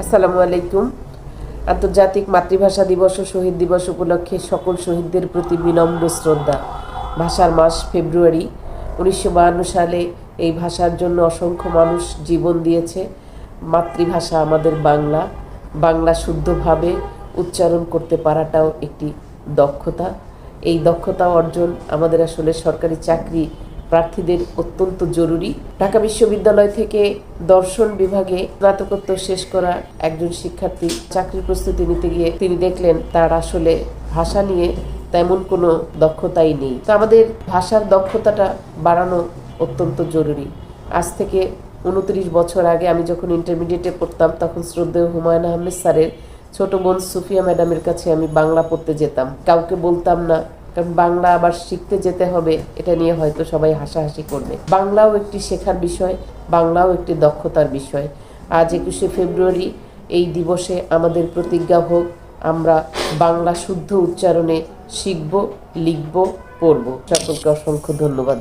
আসসালামু আলাইকুম। আন্তর্জাতিক মাতৃভাষা দিবস ও শহীদ দিবস উপলক্ষে সকল শহীদদের প্রতি বিনম্র শ্রদ্ধা। ভাষার মাস ফেব্রুয়ারি। 1952 সালে এই ভাষার জন্য অসংখ্য মানুষ জীবন দিয়েছে। মাতৃভাষা আমাদের বাংলা। বাংলা শুদ্ধভাবে উচ্চারণ করতে পারাটাও একটি দক্ষতা। এই দক্ষতা অর্জন আমাদের আসলে সরকারি চাকরি প্রার্থীদের অত্যন্ত জরুরি। ঢাকা বিশ্ববিদ্যালয় থেকে দর্শন বিভাগে স্নাতকোত্তর শেষ করা একজন শিক্ষার্থী চাকরির প্রস্তুতি নিতে গিয়ে তিনি দেখলেন তার আসলে ভাষা নিয়ে তেমন কোনো দক্ষতাই নেই। তো আমাদের ভাষার দক্ষতাটা বাড়ানো অত্যন্ত জরুরি। আজ থেকে 29 বছর আগে আমি যখন ইন্টারমিডিয়েটে পড়তাম, তখন শ্রদ্ধেয় হুমায়ুন আহমেদ স্যারের ছোট বোন সুফিয়া ম্যাডামের কাছে আমি বাংলা পড়তে যেতাম। কাউকে বলতাম না, কারণ বাংলা আবার শিখতে যেতে হবে, এটা নিয়ে হয়তো সবাই হাসাহাসি করবে। বাংলাও একটি শেখার বিষয়, বাংলাও একটি দক্ষতার বিষয়। আজ 21শে ফেব্রুয়ারি এই দিবসে আমাদের প্রতিজ্ঞা হোক, আমরা বাংলা শুদ্ধ উচ্চারণে শিখব, লিখব, পড়ব। সকলকে অসংখ্য ধন্যবাদ।